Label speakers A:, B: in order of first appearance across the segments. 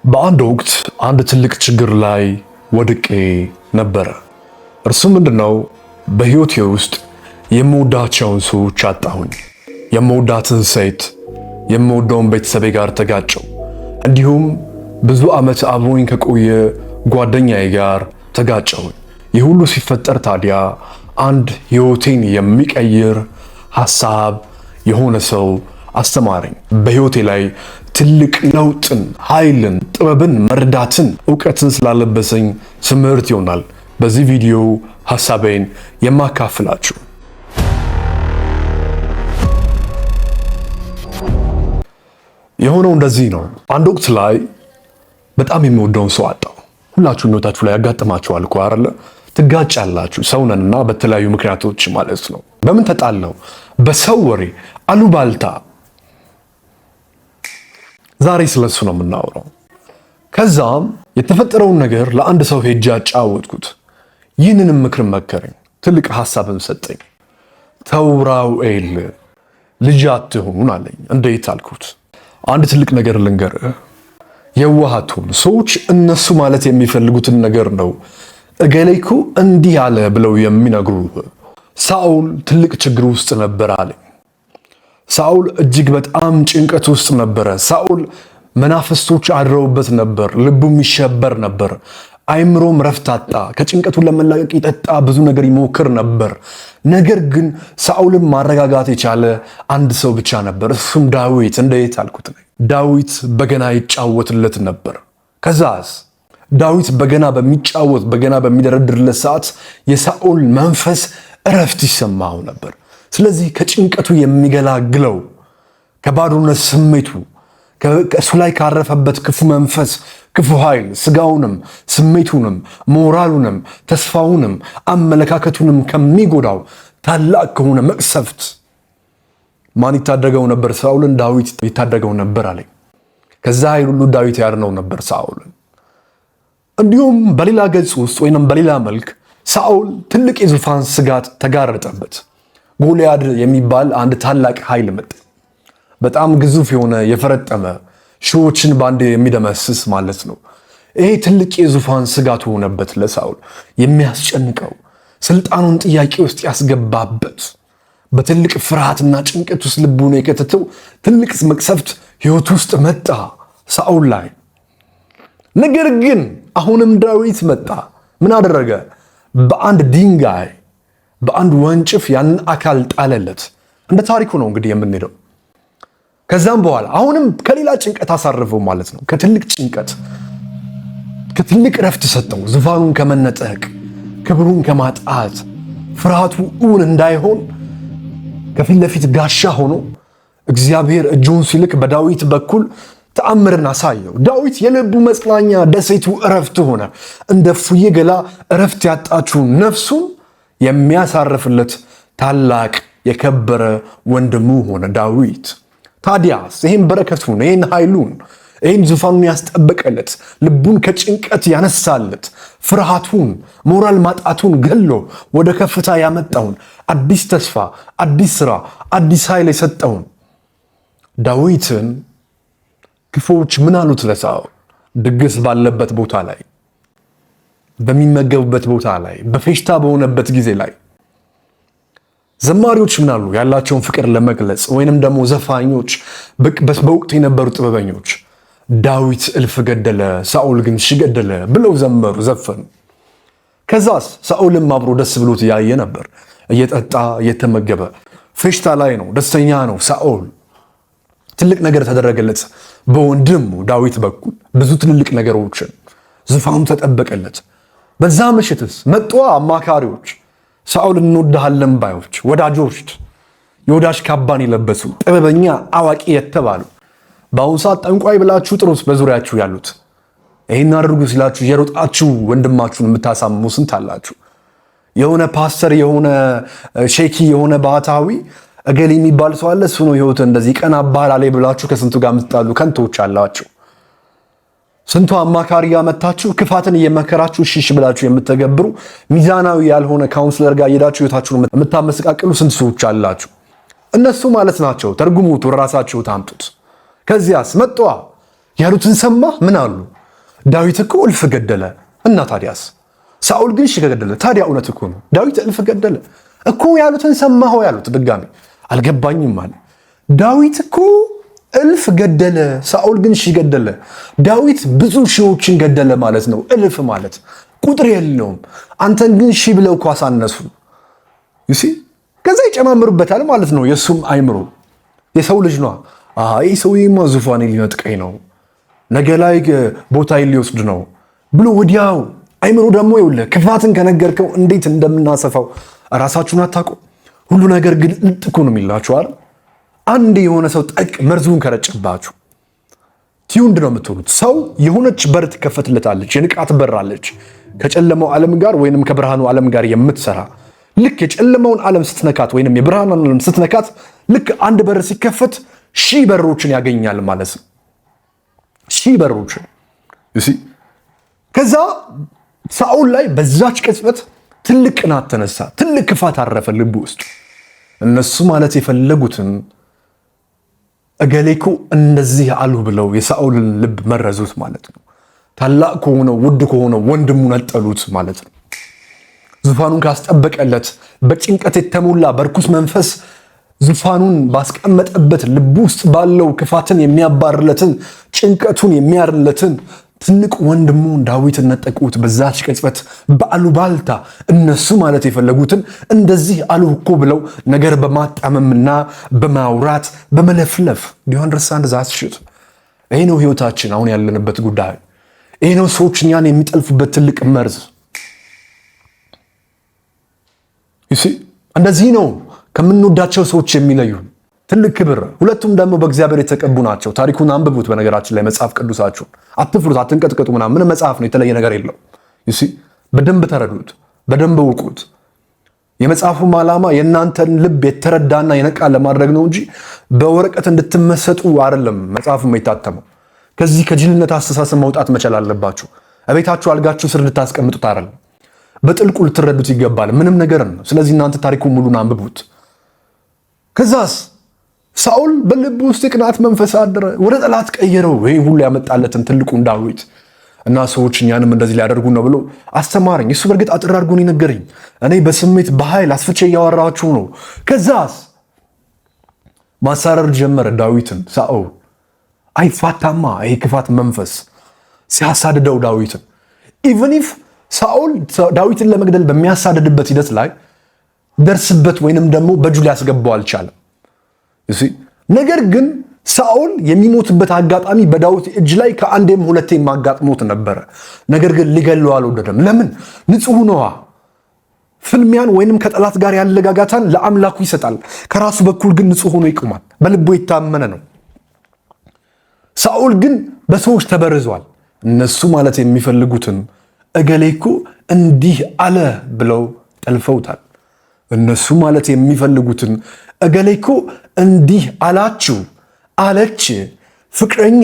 A: በአንድ ወቅት አንድ ትልቅ ችግር ላይ ወድቄ ነበረ። እርሱ ምንድነው? በህይወቴ ውስጥ የምወዳቸውን ሰዎች አጣሁኝ። የምወዳትን ሴት፣ የምወደውን ቤተሰቤ ጋር ተጋጨው። እንዲሁም ብዙ ዓመት አብሮኝ ከቆየ ጓደኛዬ ጋር ተጋጨሁኝ። ይህ ሁሉ ሲፈጠር ታዲያ አንድ ህይወቴን የሚቀይር ሐሳብ የሆነ ሰው አስተማረኝ። በህይወቴ ላይ ትልቅ ለውጥን፣ ኃይልን፣ ጥበብን፣ መርዳትን፣ ዕውቀትን ስላለበሰኝ ትምህርት ይሆናል በዚህ ቪዲዮ ሐሳቤን የማካፍላችሁ። የሆነው እንደዚህ ነው። አንድ ወቅት ላይ በጣም የሚወደውን ሰው አጣሁ። ሁላችሁም ህይወታችሁ ላይ ያጋጥማችኋል እኮ አይደለ? ትጋጫላችሁ። ሰው ነንና በተለያዩ ምክንያቶች ማለት ነው። በምን ተጣላው? በሰው ወሬ፣ አሉባልታ። ዛሬ ስለሱ ነው የምናወራው። ከዛም የተፈጠረውን ነገር ለአንድ ሰው ሄጄ አጫወትኩት። ይህንንም ምክር መከረኝ፣ ትልቅ ሐሳብን ሰጠኝ። ተው ራውኤል፣ ልጅ አትሁን አለኝ። እንዴት አልኩት። አንድ ትልቅ ነገር ልንገርህ፣ የዋህ አትሁን። ሰዎች እነሱ ማለት የሚፈልጉትን ነገር ነው እገሌ እኮ እንዲህ አለ ብለው የሚነግሩህ። ሳኦል ትልቅ ችግር ውስጥ ነበር አለኝ። ሳኦል እጅግ በጣም ጭንቀት ውስጥ ነበረ። ሳኦል መናፍስቶች አድረውበት ነበር። ልቡም ይሸበር ነበር። አይምሮም ረፍት አጣ። ከጭንቀቱ ለመላቀቅ ይጠጣ፣ ብዙ ነገር ይሞክር ነበር። ነገር ግን ሳኦልን ማረጋጋት የቻለ አንድ ሰው ብቻ ነበር፣ እሱም ዳዊት። እንዴት አልኩት። ዳዊት በገና ይጫወትለት ነበር። ከዛስ ዳዊት በገና በሚጫወት በገና በሚደረድርለት ሰዓት የሳኦል መንፈስ እረፍት ይሰማው ነበር። ስለዚህ ከጭንቀቱ የሚገላግለው ከባዶነት ስሜቱ ከእሱ ላይ ካረፈበት ክፉ መንፈስ፣ ክፉ ኃይል ስጋውንም ስሜቱንም ሞራሉንም ተስፋውንም አመለካከቱንም ከሚጎዳው ታላቅ ከሆነ መቅሰፍት ማን ይታደገው ነበር? ሳኦልን ዳዊት ይታደገው ነበር አለኝ። ከዛ ኃይል ሁሉ ዳዊት ያድነው ነበር ሳኦልን። እንዲሁም በሌላ ገጽ ውስጥ ወይንም በሌላ መልክ ሳኦል ትልቅ የዙፋን ስጋት ተጋረጠበት። ጎልያድ የሚባል አንድ ታላቅ ኃይል መጣ። በጣም ግዙፍ የሆነ የፈረጠመ ሺዎችን በአንድ የሚደመስስ ማለት ነው። ይሄ ትልቅ የዙፋን ስጋቱ ሆነበት ለሳኦል። የሚያስጨንቀው ስልጣኑን ጥያቄ ውስጥ ያስገባበት፣ በትልቅ ፍርሃትና ጭንቀት ውስጥ ልቡን የከተተው ትልቅ መቅሰፍት ህይወት ውስጥ መጣ ሳኦል ላይ። ነገር ግን አሁንም ዳዊት መጣ። ምን አደረገ? በአንድ ድንጋይ በአንድ ወንጭፍ ያንን አካል ጣለለት። እንደ ታሪኩ ነው እንግዲህ የምንሄደው። ከዛም በኋላ አሁንም ከሌላ ጭንቀት አሳረፈው ማለት ነው። ከትልቅ ጭንቀት፣ ከትልቅ ረፍት ሰጠው። ዙፋኑን ከመነጠቅ፣ ክብሩን ከማጣት፣ ፍርሃቱ እውን እንዳይሆን ከፊት ለፊት ጋሻ ሆኖ እግዚአብሔር እጁን ሲልክ በዳዊት በኩል ተአምርን አሳየው። ዳዊት የልቡ መጽናኛ፣ ደሴቱ እረፍት ሆነ። እንደ እፉዬ ገላ እረፍት ያጣችውን ነፍሱን የሚያሳርፍለት ታላቅ የከበረ ወንድሙ ሆነ ዳዊት። ታዲያስ ይህን በረከቱን፣ ይህን ኃይሉን፣ ይህን ዙፋኑን ያስጠበቀለት፣ ልቡን ከጭንቀት ያነሳለት፣ ፍርሃቱን፣ ሞራል ማጣቱን ገሎ ወደ ከፍታ ያመጣውን፣ አዲስ ተስፋ፣ አዲስ ሥራ፣ አዲስ ኃይል የሰጠውን ዳዊትን ክፉዎች ምን አሉት ለሳኦል? ድግስ ባለበት ቦታ ላይ፣ በሚመገቡበት ቦታ ላይ፣ በፌሽታ በሆነበት ጊዜ ላይ ዘማሪዎች ምን አሉ? ያላቸውን ፍቅር ለመግለጽ ወይንም ደግሞ ዘፋኞች፣ በወቅቱ የነበሩ ጥበበኞች ዳዊት እልፍ ገደለ፣ ሳኦል ግን ሺህ ገደለ ብለው ዘመሩ፣ ዘፈኑ። ከዛስ ሳኦልም አብሮ ደስ ብሎት ያየ ነበር። እየጠጣ እየተመገበ ፌሽታ ላይ ነው፣ ደስተኛ ነው ሳኦል። ትልቅ ነገር ተደረገለት በወንድሙ ዳዊት በኩል ብዙ ትልልቅ ነገሮችን፣ ዙፋኑ ተጠበቀለት። በዛ ምሽትስ መጡ አማካሪዎች፣ ሳኦል እንወድሃለን ባዮች፣ ወዳጆች፣ የወዳጅ ካባን የለበሱ ጥበበኛ አዋቂ የተባሉ በአሁኑ ሰዓት ጠንቋይ ብላችሁ ጥሩት በዙሪያችሁ ያሉት። ይህን አድርጉ ሲላችሁ የሮጣችሁ ወንድማችሁን የምታሳምሙ ስንት አላችሁ? የሆነ ፓስተር፣ የሆነ ሼኪ፣ የሆነ ባህታዊ እገሌ የሚባል ሰው አለ፣ እሱ ነው ህይወት እንደዚህ ቀና አባላ ላይ ብላችሁ ከስንቱ ጋር የምትጣሉ ከንቶች አላችሁ። ስንቱ አማካሪ ጋር መታችሁ ክፋትን እየመከራችሁ ሽሽ ብላችሁ የምትገብሩ ሚዛናዊ ያልሆነ ካውንስለር ጋር ሄዳችሁ ህይወታችሁን የምታመሰቃቅሉ ስንት ሰዎች አላችሁ። እነሱ ማለት ናቸው። ተርጉሙት፣ ራሳችሁ ታምጡት። ከዚያስ መጣ ያሉትን ሰማ። ምን አሉ? ዳዊት እኮ እልፍ ገደለ እና ታዲያስ ሳኦል ግን ሺህ ገደለ። ታዲያ እውነት እኮ ነው። ዳዊት እልፍ ገደለ እኮ ያሉትን ሰማኸው ያሉት ድጋሚ አልገባኝም አለ። ዳዊት እኮ እልፍ ገደለ፣ ሳኦል ግን ሺህ ገደለ። ዳዊት ብዙ ሺዎችን ገደለ ማለት ነው። እልፍ ማለት ቁጥር የለውም። አንተን ግን ሺህ ብለው እኮ አሳነሱ። ይሲ ከዛ ይጨማምሩበታል ማለት ነው። የሱም አይምሮ የሰው ልጅ ነው። ይህ ሰውዬማ ዙፋኔ ሊነጥቀኝ ነው፣ ነገ ላይ ቦታ ሊወስድ ነው ብሎ ወዲያው አይምሮ ደግሞ ይኸውልህ ክፋትን ከነገርከው እንዴት እንደምናሰፋው ራሳችሁን አታውቁ። ሁሉ ነገር ግን እኮ ነው የሚላችሁ አይደል? አንድ የሆነ ሰው ጠቅ መርዙን ከረጨባችሁ ቲዩንድ ነው የምትሆኑት። ሰው የሆነች በር ትከፈትለታለች፣ የንቃት በር አለች ከጨለማው ዓለም ጋር ወይንም ከብርሃኑ ዓለም ጋር የምትሰራ። ልክ የጨለማውን ዓለም ስትነካት ወይንም የብርሃኑን ዓለም ስትነካት ልክ አንድ በር ሲከፈት ሺህ በሮችን ያገኛል ማለት ነው። ሺህ በሮችን ከዛ ሳኦል ላይ በዛች ቅጽበት ትልቅ ቅናት ተነሳ፣ ትልቅ ክፋት አረፈ ልቡ ውስጥ። እነሱ ማለት የፈለጉትን እገሌኮ እንደዚህ አሉ ብለው የሳኦልን ልብ መረዙት ማለት ነው። ታላቅ ከሆነው ውድ ከሆነው ወንድሙ ነጠሉት ማለት ነው። ዙፋኑን ካስጠበቀለት በጭንቀት የተሞላ በርኩስ መንፈስ ዙፋኑን ባስቀመጠበት ልብ ውስጥ ባለው ክፋትን የሚያባርለትን ጭንቀቱን የሚያርለትን ትልቅ ወንድሙን ዳዊትን ነጠቁት በዛች ቅጽበት በአሉባልታ። እነሱ ማለት የፈለጉትን እንደዚህ አሉ እኮ ብለው ነገር በማጣመምና በማውራት በመለፍለፍ ዲዋንደርሳንድ ዛት ሽት። ይሄ ነው ህይወታችን አሁን ያለንበት ጉዳይ። ይሄ ነው ሰዎች እኛን የሚጠልፉበት ትልቅ መርዝ። ይሲ እንደዚህ ነው ከምንወዳቸው ሰዎች የሚለዩን ትልቅ ክብር። ሁለቱም ደግሞ በእግዚአብሔር የተቀቡ ናቸው። ታሪኩን አንብቡት። በነገራችን ላይ መጽሐፍ ቅዱሳችሁን አትፍሩት፣ አትንቀጥቀጡ ምናምን። ምን መጽሐፍ ነው፣ የተለየ ነገር የለው። ይሲ በደንብ ተረዱት፣ በደንብ እውቁት። የመጽሐፉም ዓላማ የእናንተን ልብ የተረዳና የነቃ ለማድረግ ነው እንጂ በወረቀት እንድትመሰጡ አይደለም። መጽሐፉም የታተመው ከዚህ ከጅልነት አስተሳሰብ መውጣት መቻል አለባችሁ። እቤታችሁ አልጋችሁ ስር ልታስቀምጡት አይደለም፣ በጥልቁ ልትረዱት ይገባል። ምንም ነገር ነው። ስለዚህ እናንተ ታሪኩን ሙሉን አንብቡት። ከዛስ ሳኦል በልቡ ውስጥ የቅናት መንፈስ አደረ፣ ወደ ጠላት ቀየረው። ይህ ሁሉ ያመጣለትን ትልቁን ዳዊት እና ሰዎች እኛንም እንደዚህ ሊያደርጉ ነው ብሎ አስተማረኝ። እሱ በእርግጥ አጥር አድርጎን ይነገረኝ፣ እኔ በስሜት በኃይል አስፍቼ እያወራችሁ ነው። ከዛስ ማሳረር ጀመረ ዳዊትን ሳኦል። አይፋታማ ይሄ ክፋት መንፈስ ሲያሳድደው ዳዊትን። ኢቨን ኢፍ ሳኦል ዳዊትን ለመግደል በሚያሳድድበት ሂደት ላይ ደርስበት ወይንም ደግሞ በእጁ ሊያስገባው አልቻለም። ነገር ግን ሳኦል የሚሞትበት አጋጣሚ በዳዊት እጅ ላይ ከአንዴም ሁለቴም አጋጥሞት ነበረ። ነገር ግን ሊገለው አልወደደም። ለምን? ንጹሕ ነዋ። ፍልሚያን ወይንም ከጠላት ጋር ያለ ጋጋታን ለአምላኩ ይሰጣል። ከራሱ በኩል ግን ንጹሕ ሆኖ ይቆማል። በልቡ የታመነ ነው። ሳኦል ግን በሰዎች ተበርዟል። እነሱ ማለት የሚፈልጉትን እገሌኮ እንዲህ አለ ብለው ጠልፈውታል። እነሱ ማለት የሚፈልጉትን እገሌኮ እንዲህ አላችሁ፣ አለች፣ ፍቅረኛ፣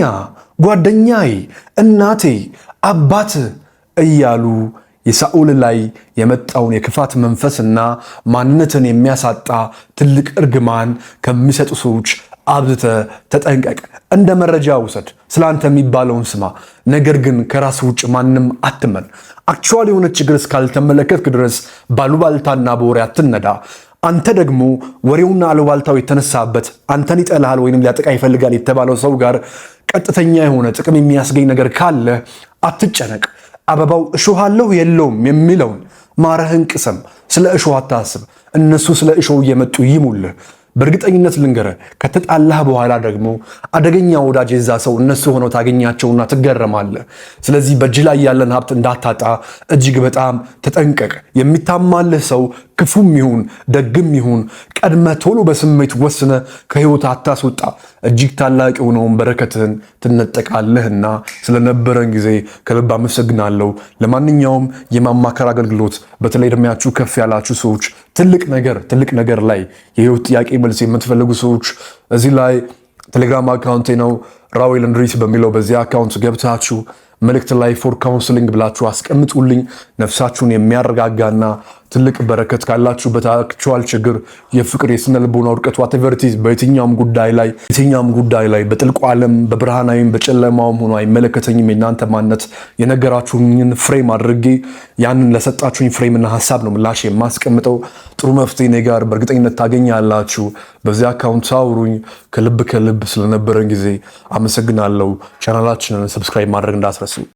A: ጓደኛዬ፣ እናቴ፣ አባት እያሉ የሳኦል ላይ የመጣውን የክፋት መንፈስና ማንነትን የሚያሳጣ ትልቅ እርግማን ከሚሰጡ ሰዎች አብዝተ ተጠንቀቅ። እንደ መረጃ ውሰድ፣ ስላንተ የሚባለውን ስማ። ነገር ግን ከራስ ውጭ ማንም አትመን። አክቹዋሊ የሆነ ችግር እስካልተመለከትክ ድረስ ባሉባልታና በወሬ አትነዳ። አንተ ደግሞ ወሬውና አሉባልታው የተነሳበት አንተን ይጠላል ወይንም ሊያጠቃ ይፈልጋል የተባለው ሰው ጋር ቀጥተኛ የሆነ ጥቅም የሚያስገኝ ነገር ካለ አትጨነቅ። አበባው እሾህ አለው የለውም የሚለውን ማረህን ቅሰም። ስለ እሾህ አታስብ። እነሱ ስለ እሾህ እየመጡ ይሙልህ። በእርግጠኝነት ልንገርህ፣ ከተጣላህ በኋላ ደግሞ አደገኛ ወዳጅ የዛ ሰው እነሱ ሆነው ታገኛቸውና ትገረማለህ። ስለዚህ በእጅ ላይ ያለን ሀብት እንዳታጣ እጅግ በጣም ተጠንቀቅ። የሚታማልህ ሰው ክፉም ይሁን ደግም ይሁን ቀድመ ቶሎ በስሜት ወስነ ከህይወት አታስወጣ። እጅግ ታላቅ የሆነውን በረከትህን ትነጠቃለህና ስለነበረን ጊዜ ከልብ አመሰግናለሁ። ለማንኛውም የማማከር አገልግሎት በተለይ እድሜያችሁ ከፍ ያላችሁ ሰዎች ትልቅ ነገር ላይ የህይወት ጥያቄ መልስ የምትፈልጉ ሰዎች እዚህ ላይ ቴሌግራም አካውንቴ ነው ራዌል እንድሪስ በሚለው በዚህ አካውንት ገብታችሁ መልእክት ላይ ፎር ካውንስሊንግ ብላችሁ አስቀምጡልኝ። ነፍሳችሁን የሚያረጋጋና ትልቅ በረከት ካላችሁበት አክቹዋል ችግር፣ የፍቅር፣ የስነ ልቦና ውድቀት ዋቴቨርቲዝ በየትኛውም ጉዳይ ላይ በጥልቁ ዓለም በብርሃናዊም በጨለማውም ሆኖ አይመለከተኝም። የእናንተ ማንነት የነገራችሁኝን ፍሬም አድርጌ ያንን ለሰጣችሁኝ ፍሬምና ሀሳብ ነው ምላሽ የማስቀምጠው። ጥሩ መፍትሄ እኔ ጋር በእርግጠኝነት ታገኛላችሁ። በዚህ አካውንት አውሩኝ። ከልብ ስለነበረን ጊዜ አመሰግናለሁ። ቻናላችንን ሰብስክራይብ ማድረግ እንዳትረሱ።